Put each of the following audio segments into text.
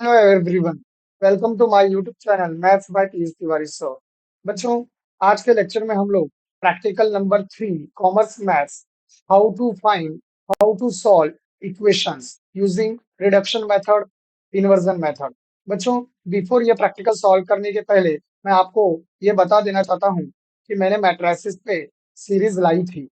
Hello everyone, welcome to my YouTube channel maths by Piyush Tiwari sir. बच्चों, आज के lecture में हम लोग practical number 3 commerce maths how to solve equations using reduction method, inversion method. बच्चों, before ये practical solve करने के पहले मैं आपको ये बता देना चाहता हूँ कि मैंने मैट्रिसेस पे सीरीज लाई थी।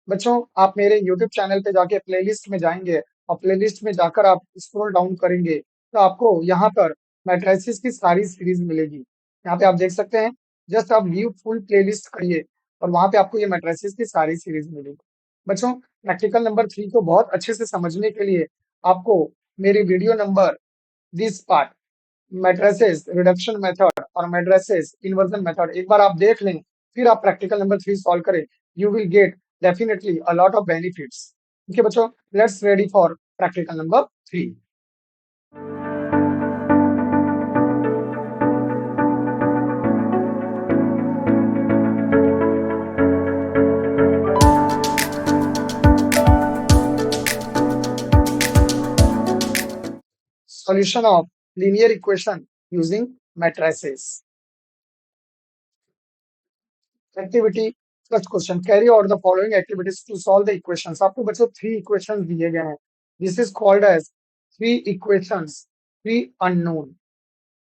बच्चों, आप मेरे YouTube चैनल पे जाके प्लेलिस्ट में जाएंगे और प्लेलिस्ट में जाकर आप स्क्रॉल डाउन करेंगे तो आपको यहाँ पर मैट्रिसेस की सारी सीरीज मिलेगी। यहाँ पे आप देख सकते हैं, जस्ट आप व्यू फुल प्लेलिस्ट करिए और वहां पे आपको ये मैट्रिसेस की सारी सीरीज मिलेगी। बच्चों, प्रैक्टिकल नंबर 3 को बहुत अच्छे से समझने के लिए आपको मेरी video number this part matrices reduction method और मैट्रिसेस इन्वर्जन मेथड एक बार आप देख लें, फिर आप प्रैक्टिकल नंबर 3 सॉल्व करें। You will get definitely a lot of benefits. ठीक है बच्चों, let's ready for practical number 3। Solution of linear equation using matrices. Activity first question, carry out the following activities to solve the equations। आपको बच्चों 3 equations दिए गए हैं। This is called as 3 equations, 3 unknown।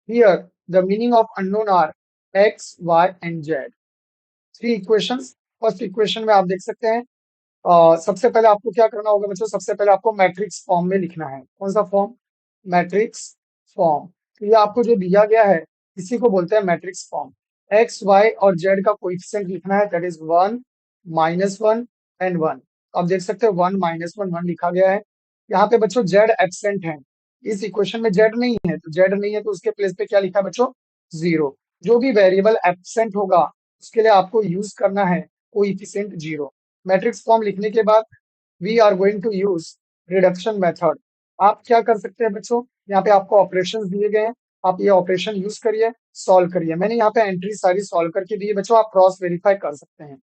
Here the meaning of unknown are x, y and z। 3 equations। First equation में आप देख सकते हैं, सबसे पहले आपको क्या करना होगा बच्चों, सबसे पहले आपको मैट्रिक्स फॉर्म में लिखना है। कौन सा फॉर्म? Matrix form. तो ये आपको जो दिया गया है इसी को बोलते हैं मैट्रिक्स फॉर्म। एक्स वाई और जेड का कोएफिशिएंट लिखना है, दैट इज 1, -1 एंड 1। आप देख सकते हैं 1 -1 1 लिखा गया है। यहाँ पे बच्चों जेड एब्सेंट है, इस इक्वेशन में जेड नहीं है, तो जेड नहीं है तो उसके प्लेस पे क्या लिखा है बच्चों? 0। जो भी वेरिएबल एब्सेंट होगा उसके लिए आपको यूज करना है कोएफिशिएंट 0। मैट्रिक्स फॉर्म लिखने के बाद we are going to use reduction method. आप क्या कर सकते हैं बच्चों, यहाँ पे आपको ऑपरेशंस दिए गए हैं, आप ये ऑपरेशन यूज करिए, सॉल्व करिए। मैंने यहाँ पे एंट्री सारी सॉल्व करके दी है बच्चों, आप क्रॉस वेरीफाई कर सकते हैं।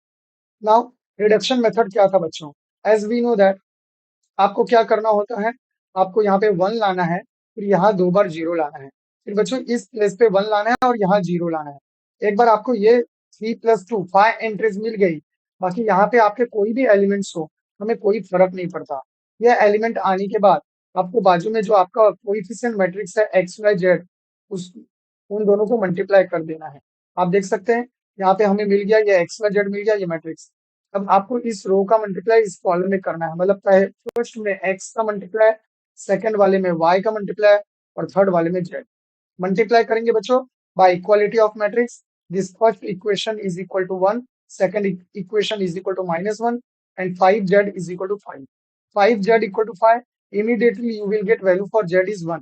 नाउ रिडक्शन मेथड क्या था बच्चों? एज वी नो दैट, आपको क्या करना होता है, आपको यहाँ पे 1 लाना है, फिर यहाँ 2 बार 0 लाना है, फिर बच्चों इस प्लेस पे 1 लाना है और यहाँ 0 लाना है। एक बार आपको ये 3 + 2 5 एंट्रीज मिल गई, बाकी यहाँ पे आपके कोई भी एलिमेंट्स हो, हमें कोई फर्क नहीं पड़ता। यह एलिमेंट आने के बाद आपको बाजू में जो आपका कोएफिशिएंट मैट्रिक्स है एक्स वाई जेड, उस उन दोनों को मल्टीप्लाई कर देना है। आप देख सकते हैं यहाँ पे हमें मिल गया, ये एक्स वाई जेड मिल गया, ये मैट्रिक्स। अब आपको इस रो का मल्टीप्लाई इस कॉलम में करना है, मतलब फर्स्ट में एक्स का मल्टीप्लाई, सेकंड वाले में वाई का मल्टीप्लाई और थर्ड वाले में जेड। मल्टीप्लाई करेंगे बच्चों by equality of matrix. This first equation is equal to 1, second equation is equal to -1 and 5z is equal to 5। 5z equal to 5, immediately you will get value for z is 1।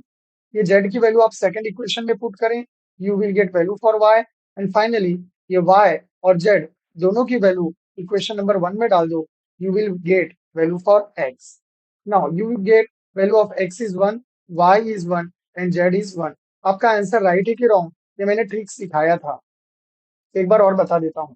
ये z की value आप second equation में put करें, you will get value for y and finally ये y और z दोनों की value equation number 1 में डाल दो, you will get value for x। Now you will get value of x is 1, y is 1 and z is 1। आपका answer right है कि रॉन्ग, ये मैंने ट्रिक सिखाया था। एक बार और बता देता हूँ।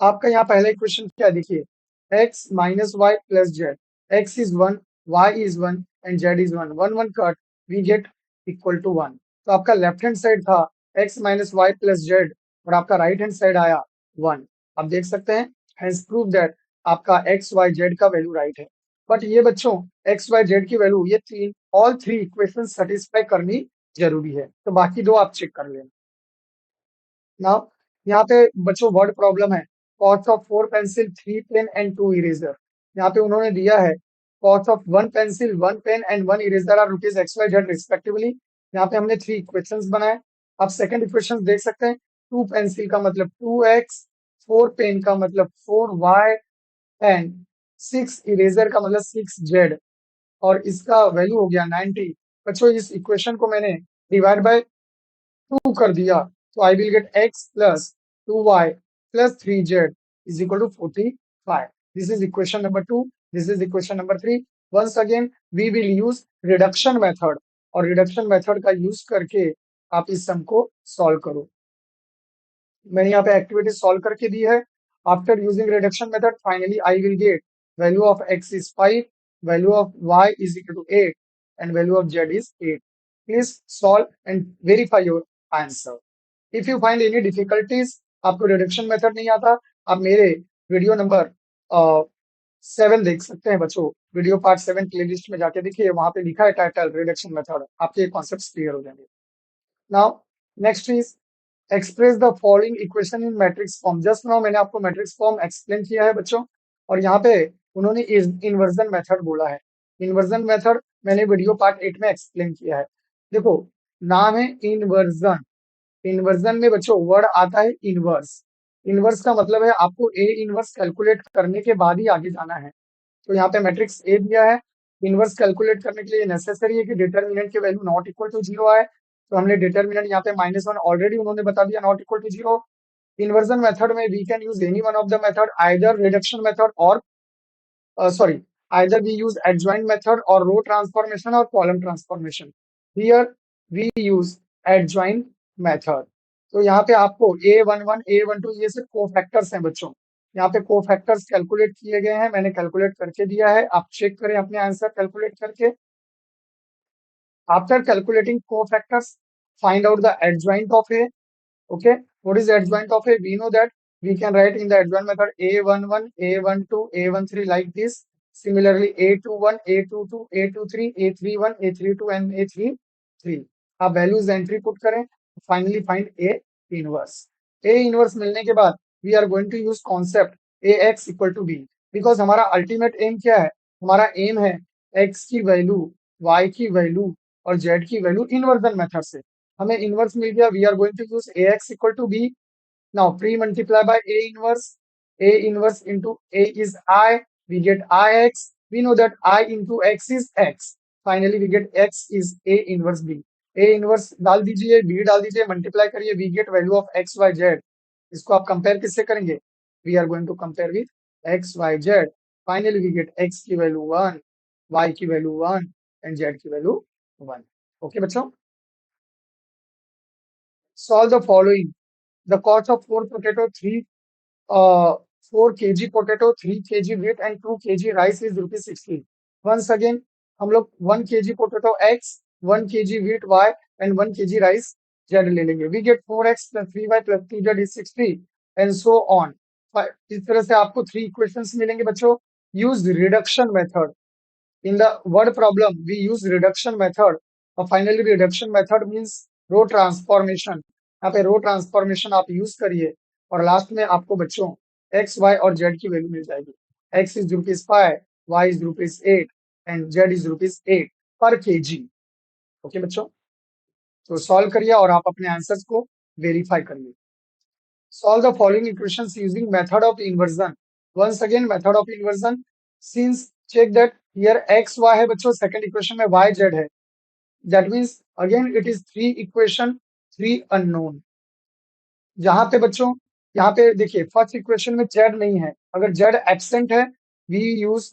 आपका यहाँ पहला इक्वेशन क्या देखिए, x - y + z, x is 1, y is 1 and z is 1। 1 1 cut, we get equal to 1। तो आपका लेफ्ट हैंड साइड था x - y + z और आपका राइट हैंड साइड आया 1। आप देख सकते हैं, हैंस प्रूव दैट आपका x y z का वैल्यू राइट है। बट ये बच्चों x y z की वैल्यू ये तीन ऑल 3 इक्वेशन सेटिस्फाई करनी जरूरी है, तो बाकी दो आप चेक कर लेना। नाउ यहाँ पे बच्चों वर्ड प्रॉब्लम है, cost of 4 pencil 3 pen and 2 eraser. यहाँ पे उन्होंने दिया है cost of 1 pencil 1 pen and 1 eraser are rupees x y z respectively. यहाँ पे हमने 3 इक्वेशंस बनाए। आप सेकंड इक्वेशन देख सकते हैं, 2 पेंसिल का मतलब 2x, 4 पेन का मतलब 4y एंड 6 इरेजर का मतलब 6z और इसका वैल्यू हो गया 90। बच्चों इस इक्वेशन को मैंने डिवाइड बाय 2 कर दिया, तो I will get x plus 2y plus 3z is equal to 45। This is equation number 2, this is equation number 3। Once again we will use reduction method और reduction method का use करके आप इस सम को solve करो। मैंने यहाँ पे एक्टिविटी सॉल्व करके दी है। After using reduction method finally I will get value of x is 5, value of y is equal to 8 and value of z is 8। Please solve and verify your answer. If you find any difficulties, आपको reduction method नहीं आता, आप मेरे video number 7 देख सकते हैं बच्चों। Video part 7 playlist में जाके देखिए, वहां पे लिखा है टाइटल रिडक्शन मेथड, आपके कॉन्सेप्ट क्लियर हो जाएंगे। Now next is express the following equation in matrix form. Just now मैंने आपको मैट्रिक्स फॉर्म एक्सप्लेन किया है बच्चों, और यहाँ पे उन्होंने इन्वर्जन मेथड बोला है। इन्वर्जन मेथड मैंने वीडियो पार्ट 8 में एक्सप्लेन किया है। देखो, नाम है इन्वर्जन। इन्वर्जन में बच्चों वर्ड आता है इनवर्स। इनवर्स का मतलब है आपको ए इनवर्स कैलकुलेट करने के बाद ही आगे जाना है। तो यहाँ पे मैट्रिक्स ए दिया है, इनवर्स कैलकुलेट करने के लिए नेसेसरी है कि डिटर्मिनेंट की value not equal to zero आए। तो हमने डिटर्मिनेंट यहाँ पे -1 ऑलरेडी उन्होंने बता दिया, not equal to zero. Inversion method में we can use any one of the method, either reduction method और sorry, either we use adjoint method or row transformation or column transformation. Here we use adjoint method. तो यहाँ पे आपको A11, A12 ये सब cofactors हैं बच्चों। यहाँ पे कोफैक्टर्स कैलकुलेट किए गए हैं, मैंने कैलकुलेट करके दिया है, आप चेक करें अपने आंसर कैलकुलेट करके। After calculating cofactors, find out the adjoint of A. Okay, what is the adjoint of A? We know that we can write in the adjoint method A11, A12, A13 like this. Similarly, A21, A22, A23, A31, A32 and A33. आप values entry put करें, finally find A inverse. A inverse मिलने के बाद we are going to use concept AX equal to B, because हमारा ultimate aim क्या है? हमारा aim है X की वैल्यू, Y की वैल्यू और Z की वैल्यू इन्वर्जन मेथड से। हमें इनवर्स मिल गया, we are going to use AX equal to B। Now pre multiply by A inverse into A is I, we get IX. We know that I into X is X. Finally we get X is A inverse B. A inverse डाल दीजिए, B डाल दीजिए, multiply करिए, we get value of X Y Z. इसको आप compare किससे करेंगे? We are going to compare with X Y Z. Finally we get X की वैल्यू 1, Y की वैल्यू 1 and Z की वैल्यू 1. ओके बच्चों, solve the following. The cost of 4 potato, 4 kg potato, 3 kg wheat and 2 kg rice is rupees 60. Once again, हम लोग 1 kg potato X, 1 kg wheat Y and 1 kg rice Z ले लेंगे। We get 4x plus 3y plus 2z is 60 and so on. इस तरह से आपको 3 equations मिलेंगे बच्चों। Use reduction method. In the word problem, we use reduction method. और finally reduction method means row transformation. यहाँ पे row transformation आप यूज करिए और लास्ट में आपको बच्चों x, y और z की वैल्यू मिल जाएगी। x is ₹5, y is ₹8 and z is ₹8 पर kg। ओके बच्चों, तो सॉल्व करिए और आप अपने आंसर्स को वेरीफाई करिए। Solve the following equations using method of inversion. Once again, method of inversion. Since check that here x y है बच्चों, second equation में y z है. That means again it is 3 equation, 3 unknown. जहां पे बच्चों, यहाँ पे देखिए फर्स्ट इक्वेशन में z नहीं है, अगर z एब्सेंट है वी यूज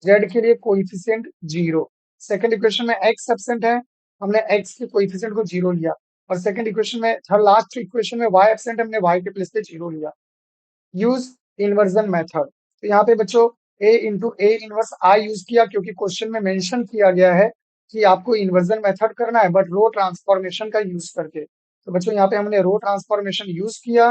z के लिए कोइफिशिएंट 0। सेकंड इक्वेशन में x एब्सेंट है, हमने x के कोइफिशिएंट को 0 लिया, और सेकंड इक्वेशन में थर्ड लास्ट इक्वेशन में y एब्सेंट है, हमने y के प्लेस पे 0 लिया। Use inversion method. तो यहाँ पे बच्चों a into A inverse I use किया, क्योंकि क्वेश्चन में मेंशन किया गया है कि आपको इन्वर्जन मेथड करना है बट रो ट्रांसफॉर्मेशन का यूज करके। तो बच्चों यहाँ पे हमने रो ट्रांसफॉर्मेशन यूज किया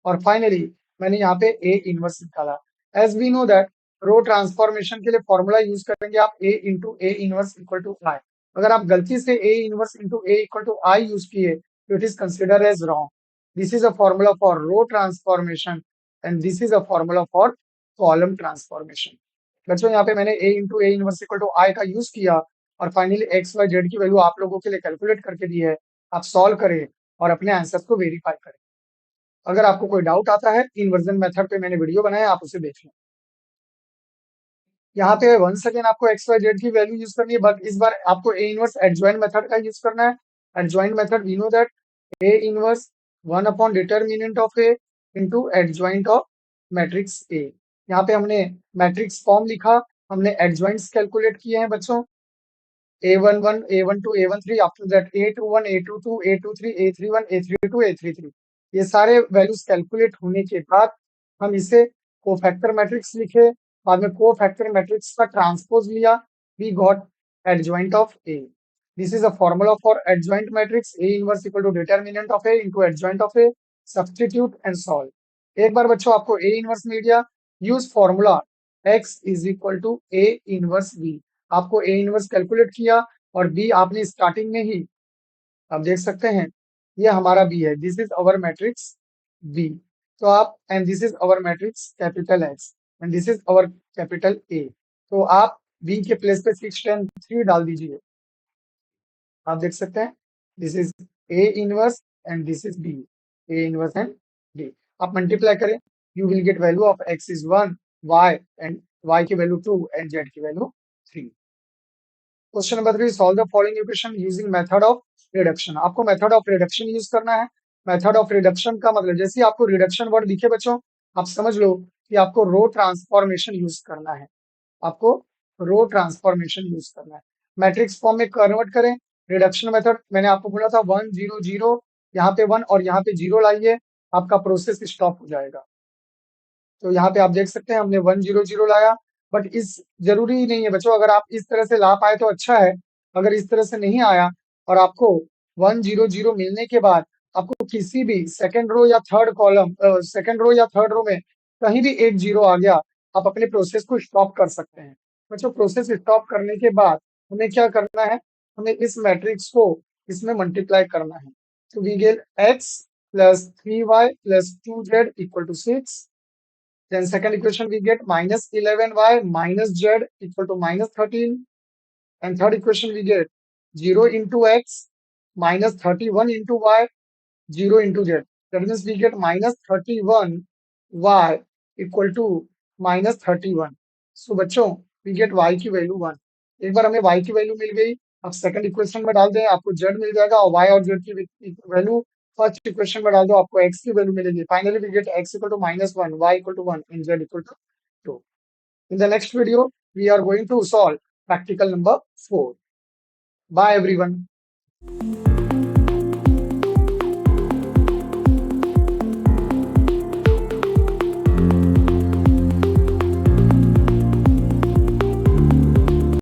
और फाइनली मैंने यहाँ पे ए इनवर्स निकाला। As we know that row transformation के लिए फॉर्मूला यूज करेंगे आप a into A inverse equal to I. अगर आप गलती से a inverse into A equal to I use किए तो it is consider as wrong. This is a formula for row transformation and this is a formula for column transformation. बच्चों यहाँ पे मैंने a into A inverse equal to आई का use किया और finally x y z की value आप लोगों के लिए कैलकुलेट करके दी है। आप सॉल्व करें और अपने आंसर्स को वेरीफाई करें। अगर आपको कोई डाउट आता है, इन्वर्जन मेथड पे मैंने वीडियो बनाया, आप उसे देख लें। यहाँ पे वंस अगेन आपको एक्स वाई जेड की वैल्यू यूज करनी है, बट इस बार आपको ए इनवर्स एडजॉइंट मेथड का यूज करना है। Adjoint method we know that A inverse 1 upon determinant of A into adjoint of matrix A. यहाँ पे हमने मैट्रिक्स फॉर्म लिखा, हमने एडजॉइंट्स कैलकुलेट किए हैं बच्चों, A11, A12, A13, after that A21, A22, A23, A31, A32, A33। ये सारे वैल्यूज कैलकुलेट होने के बाद हम इसे कोफैक्टर मैट्रिक्स लिखे, बाद में कोफैक्टर मैट्रिक्स का ट्रांसपोज लिया, we got adjoint of A. This is a formula for adjoint matrix. A inverse equal to determinant of A into adjoint of A. Substitute and solve. एक बार बच्चों आपको A inverse मिल गया. Use formula X is equal to A inverse B. आपको A inverse calculate किया और B आपने starting में ही, आप देख सकते हैं, ये हमारा B है. This is our matrix B. तो आप, and this is our matrix capital X and this is our capital A. तो आप B के प्लेस पे 6 10 3 डाल दीजिए. आप देख सकते हैं this is A inverse and this is B. A inverse and B. आप मल्टीप्लाई करें, you will get value of X is 1, Y and Y की वैल्यू 2 एंड Z की value 3. Question number 3, solve the following equation using method of reduction. आपको method of reduction use करना है. Method of reduction का मतलब, जैसे ही आपको reduction word दिखे बच्चों, आप समझ लो कि आपको रो ट्रांसफॉर्मेशन यूज करना है. आपको रो ट्रांसफॉर्मेशन यूज करना है. मैट्रिक्स फॉर्म में कन्वर्ट करें. रिडक्शन मेथड मैंने आपको बोला था 1 0 0, यहाँ पे 1 और यहाँ पे 0 लाइए, आपका प्रोसेस स्टॉप हो जाएगा. तो यहाँ पे आप देख सकते हैं हमने 1 0 0 लाया. बट इस जरूरी नहीं है बच्चों, अगर आप इस तरह से ला पाए तो अच्छा है. अगर इस तरह से नहीं आया और आपको 1 0 0 मिलने के बाद आपको किसी भी सेकंड रो या थर्ड कॉलम, सेकंड रो या थर्ड रो में कहीं भी एक जीरो आ गया, आप अपने प्रोसेस को स्टॉप कर सकते हैं. बच्चों प्रोसेस स्टॉप करने के बाद हमें क्या करना है, हमें इस मैट्रिक्स को इसमें मल्टीप्लाई करना है. तो we get x plus 3y plus 2z equal to 6. Then second equation we get minus 11y minus z equal to minus 13. And third equation we get 0 into x minus 31 into y, 0 into z. That means we get minus 31y equal to minus 31. So बच्चों we get y की value 1. एक बार हमें y की value मिल गई, अब second equation में डाल दें, आपको z मिल जाएगा और y और z की वैल्यू फर्स्ट इक्वेशन में डाल दो, आपको x की वैल्यू मिलेगी. Finally we get x equal to -1, y equal to 1 and z equal to 2. In the next video we are going to solve practical number 4. Bye everyone.